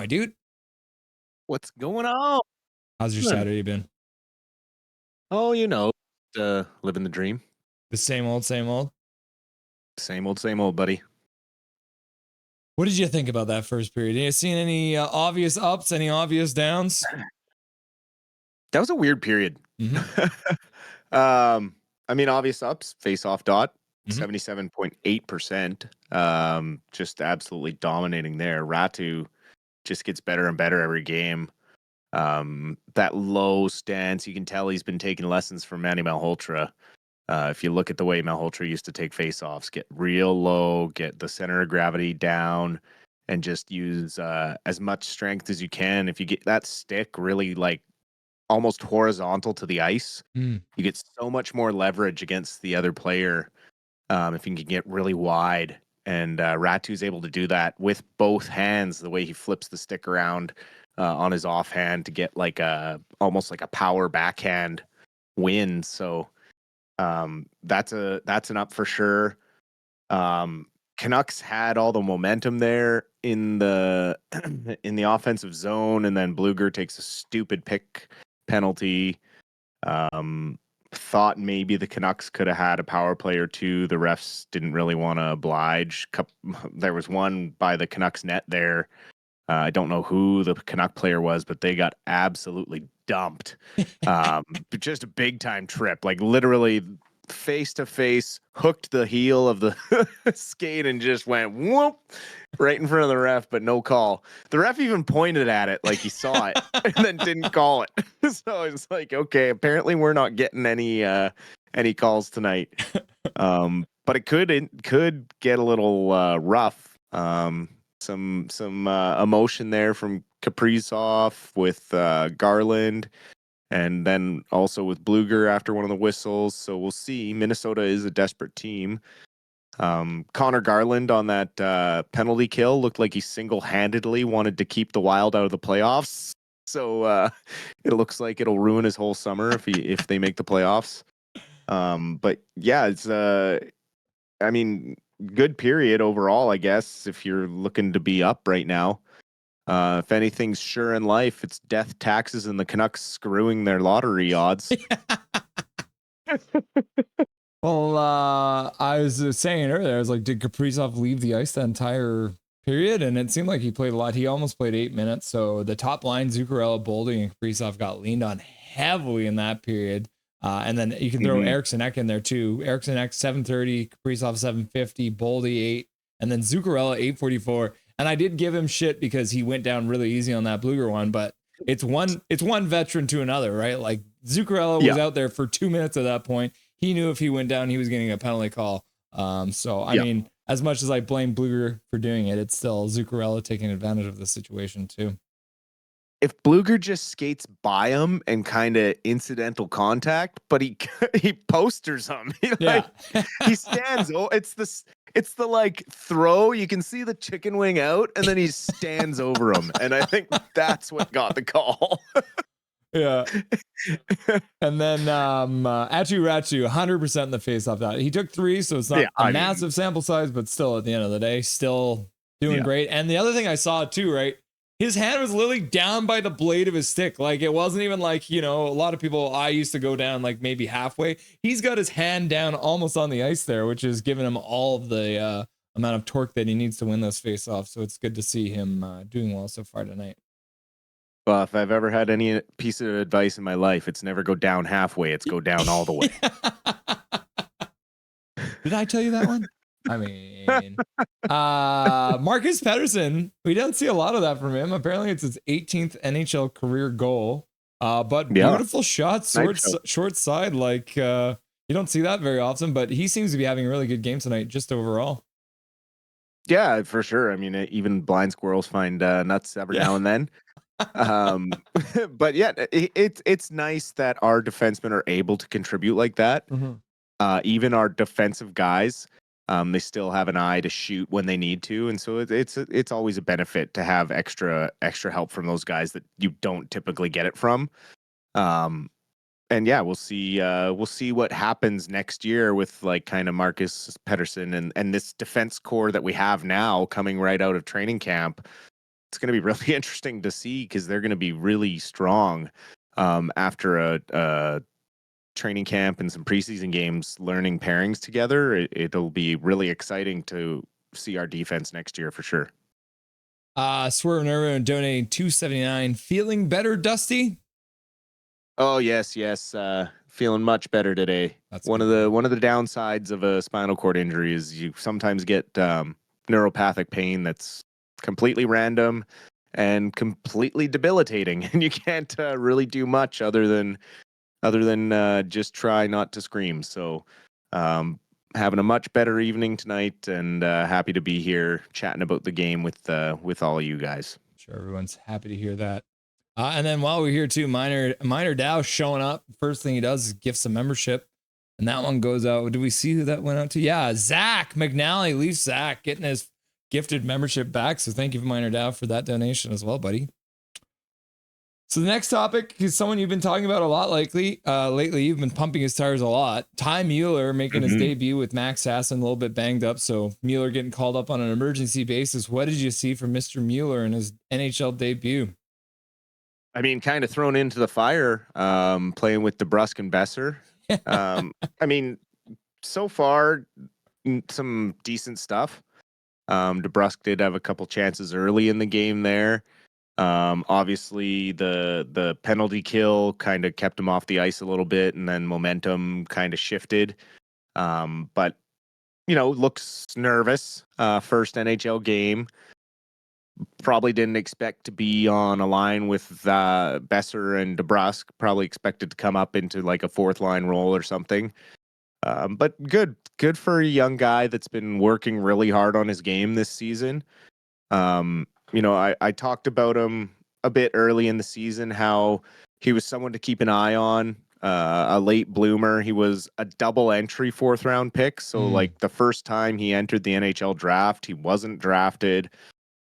dude? What's going on? How's your Saturday been? Oh, living the dream. The same old, same old? Same old, buddy. What did you think about that first period? Did you see any obvious ups, any obvious downs? That was a weird period. Mhm. Obvious ups, face off dot, Mhm. 77.8%. Just absolutely dominating there. Ratu just gets better and better every game. That low stance, you can tell he's been taking lessons from Manny Malhotra. If you look at the way Malhotra used to take face-offs, get real low, get the center of gravity down, and just use as much strength as you can. If you get that stick really like almost horizontal to the ice, Mm. you get so much more leverage against the other player if you can get really wide. And Ratu's able to do that with both hands, the way he flips the stick around on his offhand to get like almost like a power backhand win. So that's an up for sure. Canucks had all the momentum there in the in the offensive zone, and then Bluger takes a stupid pick penalty. Thought maybe the Canucks could have had a power play or two. The refs didn't really want to oblige. There was one by the Canucks net there. I don't know who the Canuck player was, but they got absolutely dumped. Just a big time trip, like literally face to face, hooked the heel of the skate and just went whoop right in front of the ref, but no call. The ref even pointed at it like he saw it and then didn't call it. So it's like, okay, apparently we're not getting any calls tonight. But it could get a little rough. Some emotion there from Kaprizov with Garland, and then also with Bluger after one of the whistles. So we'll see. Minnesota is a desperate team. Connor Garland on that penalty kill looked like he single-handedly wanted to keep the Wild out of the playoffs. So it looks like it'll ruin his whole summer if they make the playoffs. But yeah, it's good period overall, I guess, if you're looking to be up right now. If anything's sure in life, it's death, taxes, and the Canucks screwing their lottery odds. Well, I was saying earlier, I was like, did Kaprizov leave the ice that entire period? And it seemed like he played a lot. He almost played 8 minutes. So the top line, Zuccarello, Boldy, and Kaprizov got leaned on heavily in that period. And then you can throw Eriksson Ek in there too. Eriksson Ek 730, Kaprizov 750, Boldy 8, and then Zuccarello 844. And I did give him shit because he went down really easy on that Bluger one, but it's one veteran to another, right? Like Zuccarello was out there for 2 minutes at that point. He knew if he went down, he was getting a penalty call. I mean, as much as I blame Bluger for doing it, it's still Zuccarello taking advantage of the situation too. If Bluger just skates by him and kind of incidental contact, but he posters him. He stands. Oh, it's the like throw. You can see the chicken wing out, and then he stands over him, and I think that's what got the call. Yeah. And then Atu Ratu 100% in the face off that. He took 3, so it's not a massive sample size, but still at the end of the day, still doing great. And the other thing I saw too, right? His hand was literally down by the blade of his stick. Like it wasn't even like, a lot of people, I used to go down like maybe halfway. He's got his hand down almost on the ice there, which is giving him all of the amount of torque that he needs to win those face-offs. So it's good to see him doing well so far tonight. Well, if I've ever had any piece of advice in my life, it's never go down halfway. It's go down all the way. Did I tell you that one? I mean, Marcus Pettersson, we don't see a lot of that from him. Apparently it's his 18th NHL career goal. But beautiful shot, short side. Like, you don't see that very often, but he seems to be having a really good game tonight, just overall. Yeah, for sure. I mean, even blind squirrels find nuts every now and then. But yeah, it's nice that our defensemen are able to contribute like that. Even our defensive guys, they still have an eye to shoot when they need to, and so it's always a benefit to have extra help from those guys that you don't typically get it from. And yeah, we'll see what happens next year with like kind of Marcus Pettersson and this defense core that we have now coming right out of training camp. it's going to be really interesting to see because they're going to be really strong after a training camp and some preseason games, learning pairings together. It'll be really exciting to see our defense next year for sure. Swerve Nervo donating $2.79. Feeling better, Dusty? Oh yes. Feeling much better today. That's one of the downsides of a spinal cord injury is you sometimes get neuropathic pain that's completely random and completely debilitating, and you can't really do much other than just try not to scream. So having a much better evening tonight, and happy to be here chatting about the game with all of you guys. Sure, everyone's happy to hear that. And then while we're here too, Minor Dow showing up. First thing he does is gifts a membership, and that one goes out. Do we see who that went out to? Yeah, Zach McNally, Leaf Zach, getting his gifted membership back. So thank you, Minor Dow, for that donation as well, buddy. So the next topic is someone you've been talking about a lot lately. You've been pumping his tires a lot. Ty Mueller making his debut with Max Sasson, a little bit banged up. So Mueller getting called up on an emergency basis. What did you see from Mr. Mueller in his NHL debut? I mean, kind of thrown into the fire, playing with DeBrusk and Besser. I mean, so far, some decent stuff. DeBrusk did have a couple chances early in the game there. Obviously, the penalty kill kind of kept him off the ice a little bit, and then momentum kind of shifted. But, looks nervous. First NHL game. Probably didn't expect to be on a line with Besser and DeBrusk. Probably expected to come up into like a fourth line role or something. But good for a young guy that's been working really hard on his game this season. I talked about him a bit early in the season, how he was someone to keep an eye on, a late bloomer. He was a double entry fourth round pick. So like the first time he entered the NHL draft, he wasn't drafted.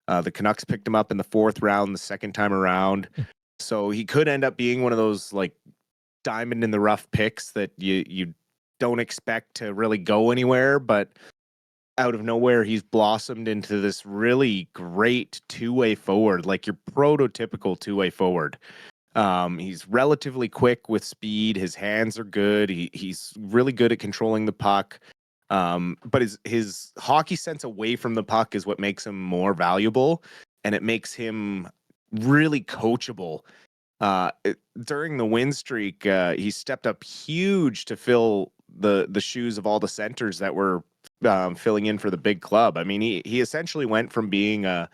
The Canucks picked him up in the fourth round the second time around. So he could end up being one of those like diamond in the rough picks that you don't expect to really go anywhere, but out of nowhere, he's blossomed into this really great two-way forward, like your prototypical two-way forward. He's relatively quick with speed. His hands are good. He's really good at controlling the puck. But his hockey sense away from the puck is what makes him more valuable, and it makes him really coachable. During the win streak, he stepped up huge to fill the shoes of all the centers that were filling in for the big club. I mean, he essentially went from being a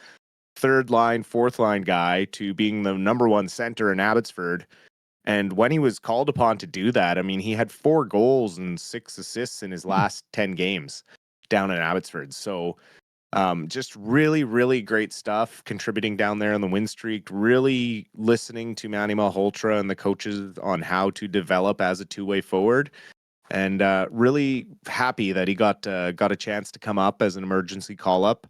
third line, fourth line guy to being the number one center in Abbotsford. And when he was called upon to do that, I mean, he had 4 goals and 6 assists in his last 10 games down in Abbotsford. So just really, really great stuff, contributing down there on the win streak, really listening to Manny Malhotra and the coaches on how to develop as a two-way forward. And really happy that he got a chance to come up as an emergency call-up.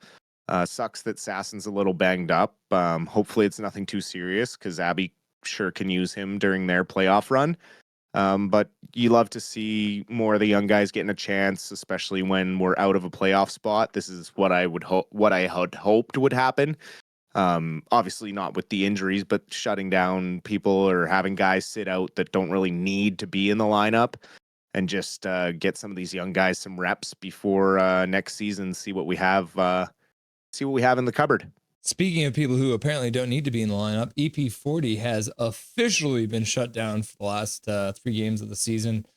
Sucks that Sasson's a little banged up. Hopefully it's nothing too serious, because Abby sure can use him during their playoff run. But you love to see more of the young guys getting a chance, especially when we're out of a playoff spot. This is what I had hoped would happen. Obviously not with the injuries, but shutting down people or having guys sit out that don't really need to be in the lineup, and just get some of these young guys some reps before next season. See what we have in the cupboard. Speaking of people who apparently don't need to be in the lineup, EP40 has officially been shut down for the last 3 games of the season.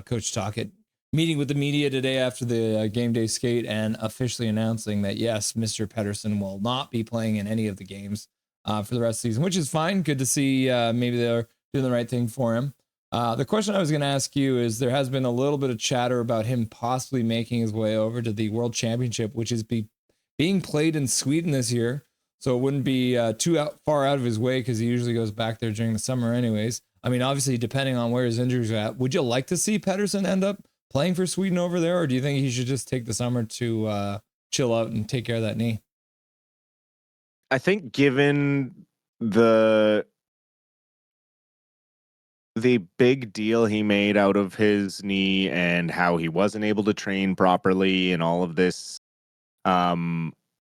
Coach Tocchet meeting with the media today after the game day skate and officially announcing that, yes, Mr. Pettersson will not be playing in any of the games for the rest of the season, which is fine. Good to see maybe they're doing the right thing for him. The question I was going to ask you is, there has been a little bit of chatter about him possibly making his way over to the World Championship, which is being played in Sweden this year. So it wouldn't be too far out of his way, because he usually goes back there during the summer anyways. I mean, obviously, depending on where his injuries are at, would you like to see Pettersson end up playing for Sweden over there? Or do you think he should just take the summer to chill out and take care of that knee? I think given the big deal he made out of his knee and how he wasn't able to train properly and all of this,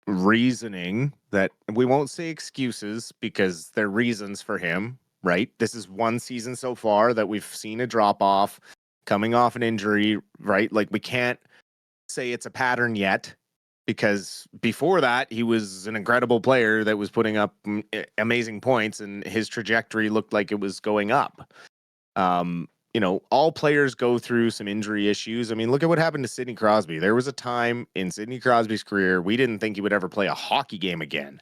reasoning that we won't say excuses because they're reasons for him, right? This is one season so far that we've seen a drop off coming off an injury, right? Like we can't say it's a pattern yet because before that he was an incredible player that was putting up amazing points and his trajectory looked like it was going up. All players go through some injury issues. I mean, look at what happened to Sidney Crosby. There was a time in Sidney Crosby's career we didn't think he would ever play a hockey game again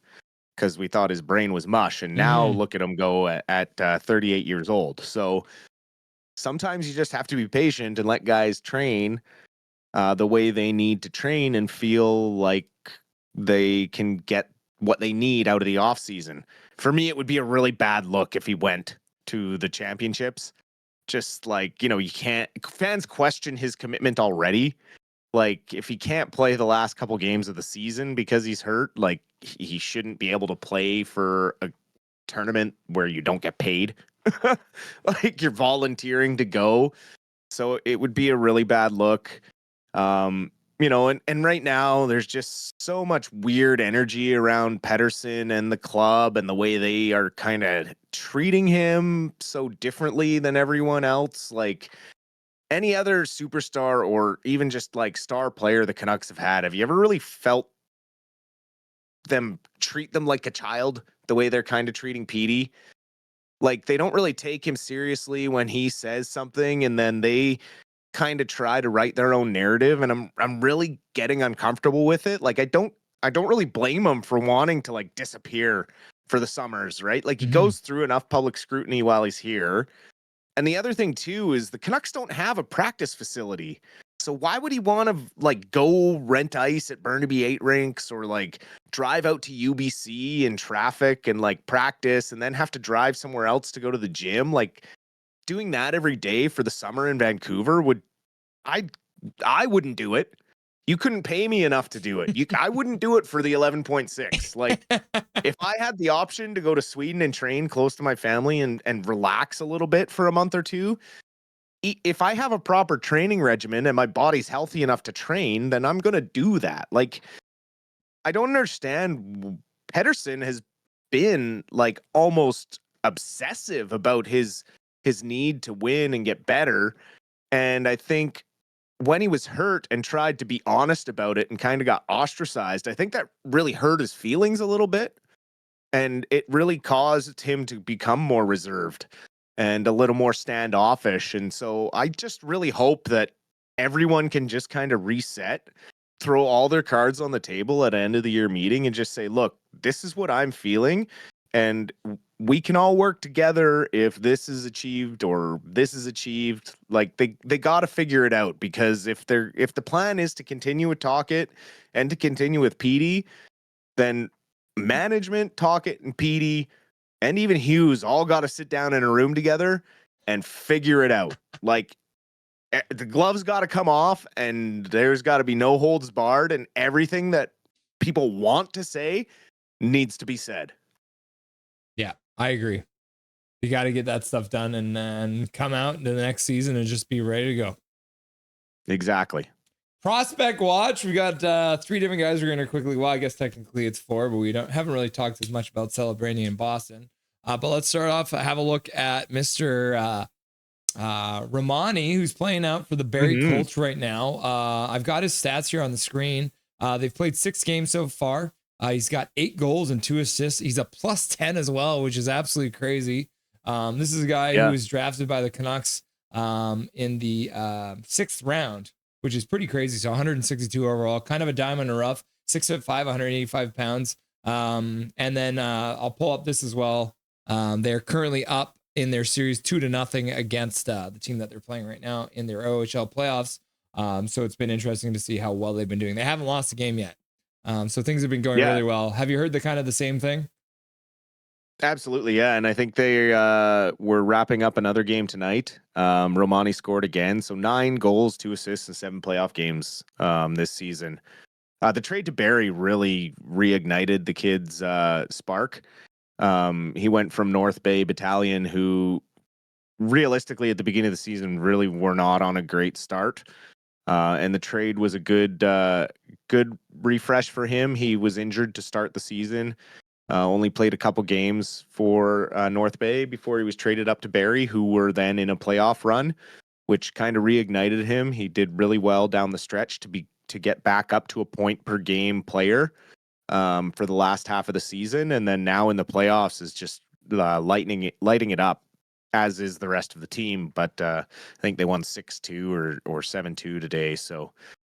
because we thought his brain was mush. And now look at him go at 38 years old. So sometimes you just have to be patient and let guys train the way they need to train and feel like they can get what they need out of the offseason. For me, it would be a really bad look if he went to the championships. Just like, you can't, fans question his commitment already. Like, if he can't play the last couple games of the season because he's hurt, like, he shouldn't be able to play for a tournament where you don't get paid. Like, you're volunteering to go. So it would be a really bad look. And right now there's just so much weird energy around Pettersson and the club and the way they are kind of treating him so differently than everyone else. Like any other superstar or even just like star player the Canucks have had, have you ever really felt them treat them like a child the way they're kind of treating Petey? Like they don't really take him seriously when he says something and then they kind of try to write their own narrative, and I'm really getting uncomfortable with it. Like I don't really blame him for wanting to like disappear for the summers, right? Like he goes through enough public scrutiny while he's here. And the other thing too is the Canucks don't have a practice facility. So why would he want to like go rent ice at Burnaby 8 rinks or like drive out to UBC in traffic and like practice and then have to drive somewhere else to go to the gym? Like doing that every day for the summer in Vancouver I wouldn't do it. You couldn't pay me enough to do it. I wouldn't do it for the 11.6. Like if I had the option to go to Sweden and train close to my family and relax a little bit for a month or two, if I have a proper training regimen and my body's healthy enough to train, then I'm going to do that. Like I don't understand. Pettersson has been like almost obsessive about his need to win and get better. And I think when he was hurt and tried to be honest about it and kind of got ostracized, I think that really hurt his feelings a little bit. And it really caused him to become more reserved and a little more standoffish. And so I just really hope that everyone can just kind of reset, throw all their cards on the table at an end of the year meeting and just say, look, this is what I'm feeling. And we can all work together if this is achieved or this is achieved. Like they got to figure it out, because if the plan is to continue with Talkett and to continue with Petey, then management, Talkett and Petey and even Hughes all got to sit down in a room together and figure it out. Like the gloves got to come off and there's got to be no holds barred, and everything that people want to say needs to be said. Yeah, I agree. You got to get that stuff done and then come out into the next season and just be ready to go. Exactly. Prospect watch. We got 3 different guys we're going to quickly. Well, I guess technically it's 4, but we haven't really talked as much about celebrating in Boston. But let's start off. Have a look at Mr. Romani, who's playing out for the Barrie Colts right now. I've got his stats here on the screen. They've played 6 games so far. He's got 8 goals and 2 assists. He's a +10 as well, which is absolutely crazy. This is a guy who was drafted by the Canucks in the 6th round, which is pretty crazy. So 162 overall, kind of a diamond in the rough, 6'5", 185 pounds. And then I'll pull up this as well. They're currently up in their series 2-0 against the team that they're playing right now in their OHL playoffs. So it's been interesting to see how well they've been doing. They haven't lost a game yet. So things have been going really well. Have you heard the same thing? Absolutely, yeah. And I think they were wrapping up another game tonight. Romani scored again. So 9 goals, 2 assists, and 7 playoff games this season. The trade to Barrie really reignited the kid's spark. He went from North Bay Battalion, who realistically at the beginning of the season really were not on a great start. And the trade was a good refresh for him. He was injured to start the season. Only played a couple games for North Bay before he was traded up to Barrie, who were then in a playoff run, which kind of reignited him. He did really well down the stretch to get back up to a point per game player for the last half of the season, and then now in the playoffs is just lighting it up, as is the rest of the team. But I think they won 6-2 or 7-2 today. So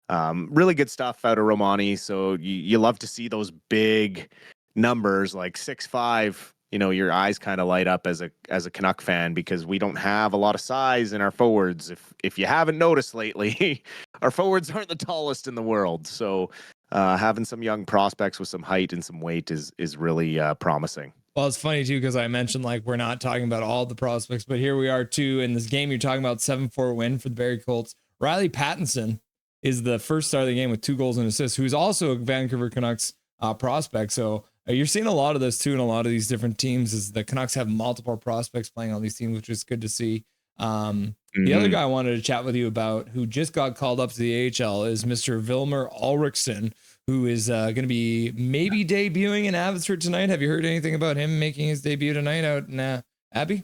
really good stuff out of Romani. So you love to see those big numbers like 6'5". Your eyes kind of light up as a Canuck fan, because we don't have a lot of size in our forwards. If you haven't noticed lately, our forwards aren't the tallest in the world. So having some young prospects with some height and some weight is really promising. Well, it's funny too, because I mentioned like we're not talking about all the prospects, but here we are too in this game. You're talking about 7-4 win for the Barrie Colts. Riley Pattinson is the first star of the game with 2 goals and assists, who's also a Vancouver Canucks prospect. So you're seeing a lot of this too in a lot of these different teams, is the Canucks have multiple prospects playing on these teams, which is good to see. The other guy I wanted to chat with you about, who just got called up to the AHL, is Mr. Vilmer Ulrichsen, who is going to be maybe debuting in Abbotsford tonight. Have you heard anything about him making his debut tonight out in Abbey?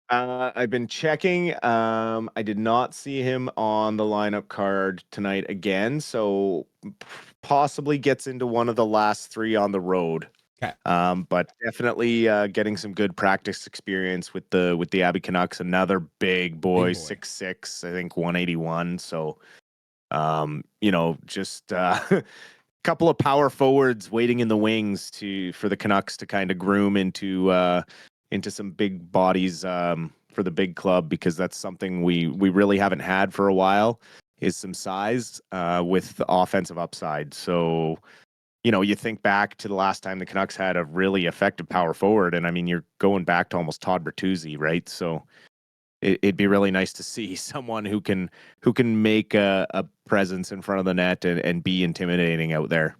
I've been checking. I did not see him on the lineup card tonight again, so possibly gets into one of the last 3 on the road. Okay. But definitely getting some good practice experience with the Abbey Canucks. Another big boy, 6'6", I think 181. So, just a couple of power forwards waiting in the wings for the Canucks to kind of groom into some big bodies for the big club, because that's something we really haven't had for a while, is some size with the offensive upside. So, you think back to the last time the Canucks had a really effective power forward, and I mean, you're going back to almost Todd Bertuzzi, right? So it'd be really nice to see someone who can make a presence in front of the net and be intimidating out there.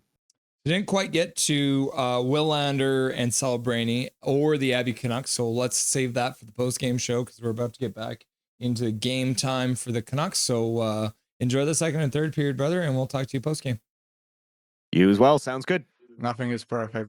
We didn't quite get to Willander and Celebrini or the Abbey Canucks, so let's save that for the post-game show, because we're about to get back into game time for the Canucks. So enjoy the second and third period, brother, and we'll talk to you post-game. You as well. Sounds good. Nothing is perfect.